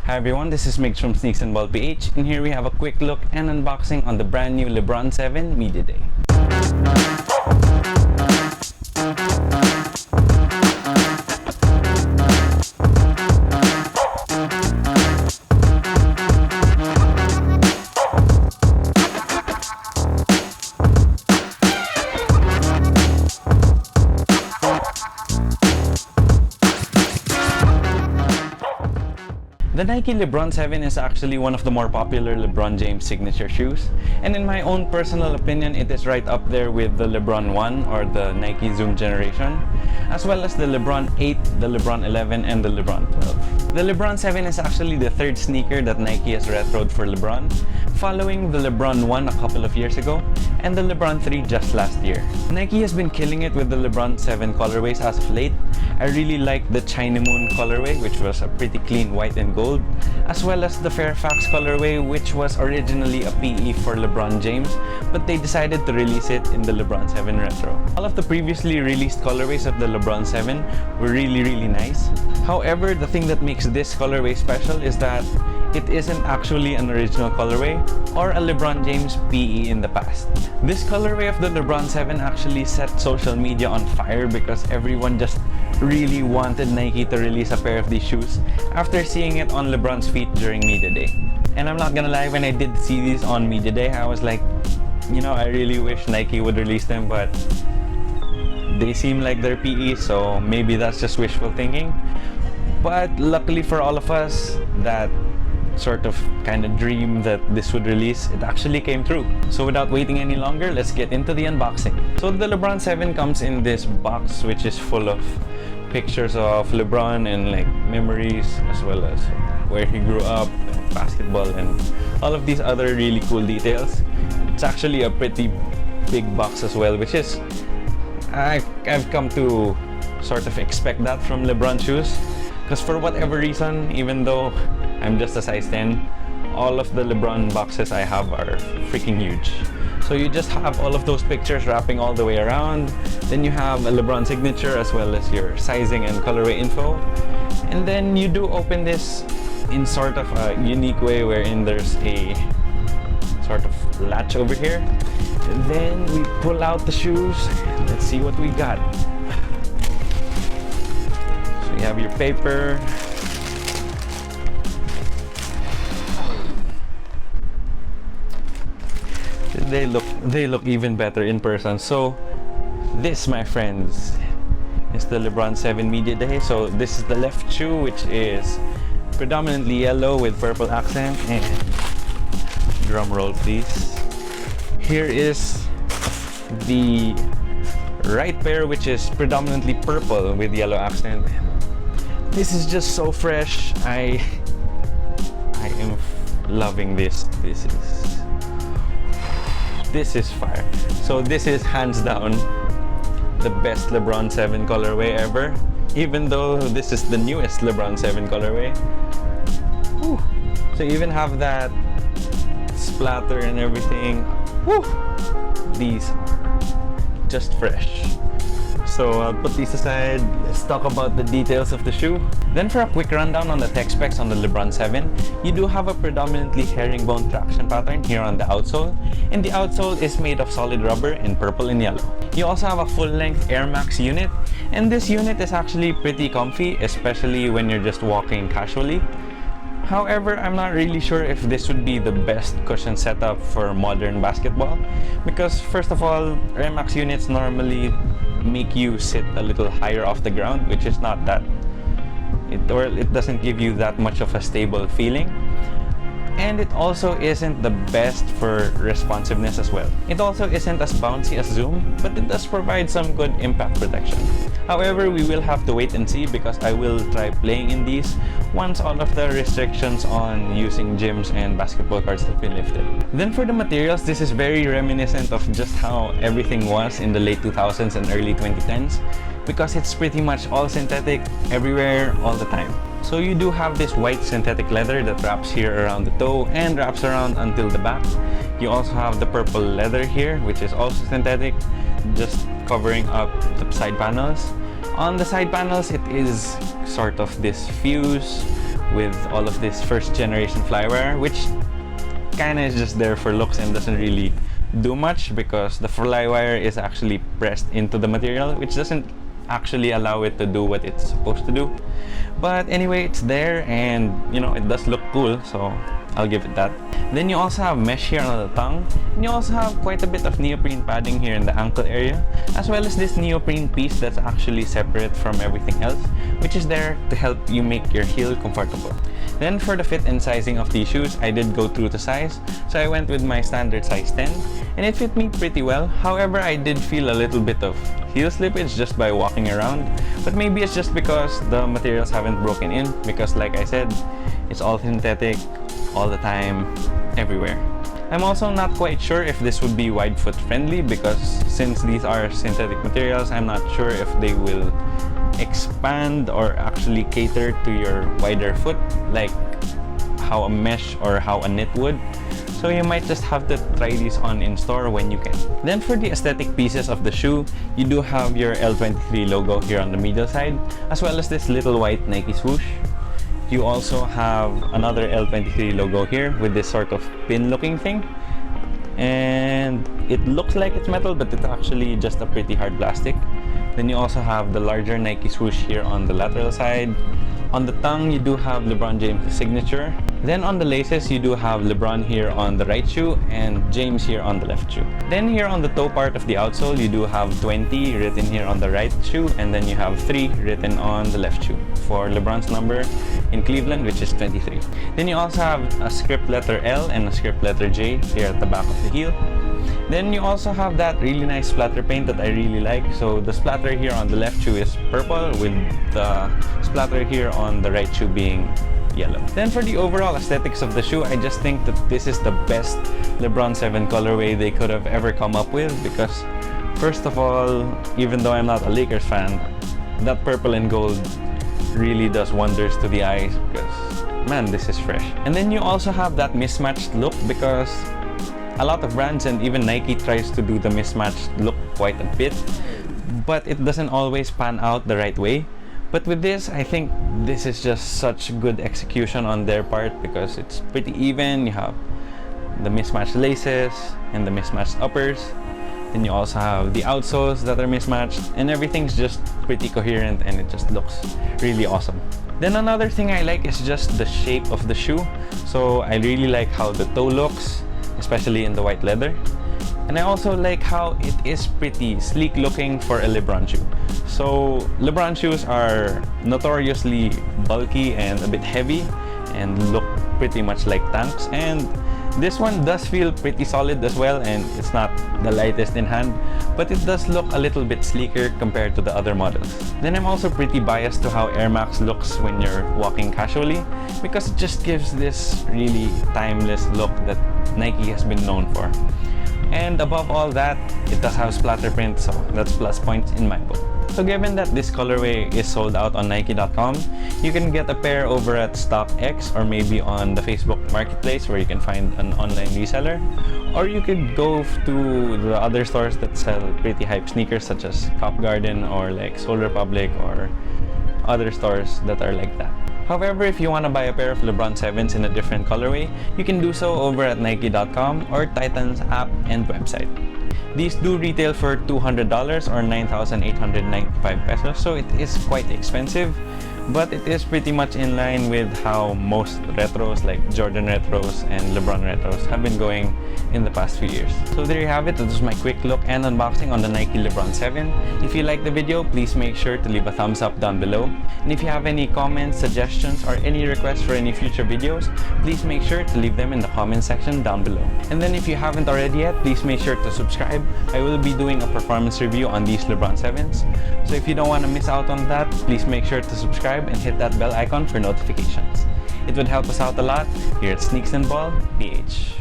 Hi everyone, this is Migs from Sneaks and Ball PH, and here we have a quick look and unboxing on the brand new LeBron 7 Media Day. The Nike LeBron 7 is actually one of the more popular LeBron James signature shoes, and in my own personal opinion, it is right up there with the LeBron 1 or the Nike Zoom generation, as well as the LeBron 8, the LeBron 11, and the LeBron 12. The LeBron 7 is actually the third sneaker that Nike has retroed for LeBron, following the LeBron 1 a couple of years ago and the LeBron 3 just last year. Nike has been killing it with the LeBron 7 colorways as of late. I really like the China Moon colorway, which was a pretty clean white and gold, as well as the Fairfax colorway, which was originally a PE for LeBron James, but they decided to release it in the LeBron 7 Retro. All of the previously released colorways of the LeBron 7 were really nice. However, the thing that makes this colorway special is that it isn't actually an original colorway or a LeBron James PE in the past. This colorway of the LeBron 7 actually set social media on fire because everyone just really wanted Nike to release a pair of these shoes after seeing it on LeBron's feet during Media Day. And I'm not gonna lie, when I did see these on Media Day, I was like, you know, I really wish Nike would release them, but they seem like they're PE, so maybe that's just wishful thinking. But luckily for all of us, that sort of kind of dream that this would release, it actually came true. So without waiting any longer, let's get into the unboxing. So the LeBron 7 comes in this box which is full of pictures of LeBron and like memories, as well as where he grew up, basketball, and all of these other really cool details. It's actually a pretty big box as well, which is I've come to sort of expect that from LeBron shoes, because for whatever reason, even though I'm just a size 10, all of the LeBron boxes I have are freaking huge. So you just have all of those pictures wrapping all the way around. Then you have a LeBron signature as well as your sizing and colorway info. And then you do open this in sort of a unique way wherein there's a sort of latch over here. And then we pull out the shoes. Let's see what we got. So you have your paper. They look even better in person. So this, my friends, is the LeBron 7 Media Day. So this is the left shoe, which is predominantly yellow with purple accent, and drum roll please. Here is the right pair, which is predominantly purple with yellow accent. This is just so fresh. I am loving this. This is fire. So this is hands down the best LeBron 7 colorway ever, even though this is the newest LeBron 7 colorway. Whew. So you even have that splatter and everything. Whew. These are just fresh. So I'll put these aside. Let's talk about the details of the shoe. Then for a quick rundown on the tech specs on the LeBron 7, you do have a predominantly herringbone traction pattern here on the outsole, and the outsole is made of solid rubber in purple and yellow. You also have a full-length Air Max unit, and this unit is actually pretty comfy, especially when you're just walking casually. However, I'm not really sure if this would be the best cushion setup for modern basketball, because first of all, Air Max units normally make you sit a little higher off the ground, which is not that, it doesn't give you that much of a stable feeling. And it also isn't the best for responsiveness as well. It also isn't as bouncy as Zoom, but it does provide some good impact protection. However, we will have to wait and see, because I will try playing in these once all of the restrictions on using gyms and basketball cards have been lifted. Then for the materials, this is very reminiscent of just how everything was in the late 2000s and early 2010s, because it's pretty much all synthetic everywhere all the time. So you do have this white synthetic leather that wraps here around the toe and wraps around until the back. You also have the purple leather here, which is also synthetic, just covering up the side panels. On the side panels, it is sort of this fuse with all of this first generation flywire, which kinda is just there for looks and doesn't really do much because the flywire is actually pressed into the material, which doesn't actually allow it to do what it's supposed to do. But anyway, it's there, and you know, it does look cool, so I'll give it that. Then you also have mesh here on the tongue, and you also have quite a bit of neoprene padding here in the ankle area, as well as this neoprene piece that's actually separate from everything else, which is there to help you make your heel comfortable. Then for the fit and sizing of these shoes, I did go through the size, so I went with my standard size 10, and it fit me pretty well. However, I did feel a little bit of heel slippage just by walking around, but maybe it's just because the materials haven't broken in, because like I said, it's all synthetic all the time, everywhere. I'm also not quite sure if this would be wide foot friendly, because since these are synthetic materials, I'm not sure if they will expand or actually cater to your wider foot like how a mesh or how a knit would. So you might just have to try these on in store when you can. Then for the aesthetic pieces of the shoe, you do have your L23 logo here on the medial side, as well as this little white Nike swoosh. You also have another L23 logo here with this sort of pin looking thing, and it looks like it's metal, but it's actually just a pretty hard plastic. Then you also have the larger Nike swoosh here on the lateral side. On the tongue, you do have LeBron James' signature. Then on the laces, you do have LeBron here on the right shoe and James here on the left shoe. Then here on the toe part of the outsole, you do have 20 written here on the right shoe, and then you have 3 written on the left shoe for LeBron's number in Cleveland, which is 23. Then you also have a script letter L and a script letter J here at the back of the heel. Then you also have that really nice splatter paint that I really like. So the splatter here on the left shoe is purple, with the splatter here on the right shoe being yellow. Then for the overall aesthetics of the shoe, I just think that this is the best LeBron 7 colorway they could have ever come up with, because first of all, even though I'm not a Lakers fan, that purple and gold really does wonders to the eyes, because man, this is fresh. And then you also have that mismatched look, because a lot of brands and even Nike tries to do the mismatched look quite a bit, but it doesn't always pan out the right way. But with this, I think this is just such good execution on their part, because it's pretty even. You have the mismatched laces and the mismatched uppers. Then you also have the outsoles that are mismatched, and everything's just pretty coherent, and it just looks really awesome. Then another thing I like is just the shape of the shoe. So I really like how the toe looks, especially in the white leather. And I also like how it is pretty sleek looking for a LeBron shoe. So LeBron shoes are notoriously bulky and a bit heavy and look pretty much like tanks, and this one does feel pretty solid as well, and it's not the lightest in hand, but it does look a little bit sleeker compared to the other models. Then I'm also pretty biased to how Air Max looks when you're walking casually, because it just gives this really timeless look that Nike has been known for. And above all that, it does have splatter print, so that's plus points in my book. So given that this colorway is sold out on Nike.com, you can get a pair over at StockX or maybe on the Facebook Marketplace, where you can find an online reseller. Or you could go to the other stores that sell pretty hype sneakers, such as Cop Garden or like Soul Republic or other stores that are like that. However, if you want to buy a pair of LeBron 7s in a different colorway, you can do so over at Nike.com or Titan's app and website. These do retail for $200 or 9,895 pesos, so it is quite expensive, but it is pretty much in line with how most retros like Jordan retros and LeBron retros have been going in the past few years. So there you have it. That was my quick look and unboxing on the Nike LeBron 7. If you liked the video, please make sure to leave a thumbs up down below. And if you have any comments, suggestions, or any requests for any future videos, please make sure to leave them in the comment section down below. And then if you haven't already yet, please make sure to subscribe. I will be doing a performance review on these LeBron 7s. So if you don't want to miss out on that, please make sure to subscribe and hit that bell icon for notifications. It would help us out a lot here at Sneaks and Ball PH.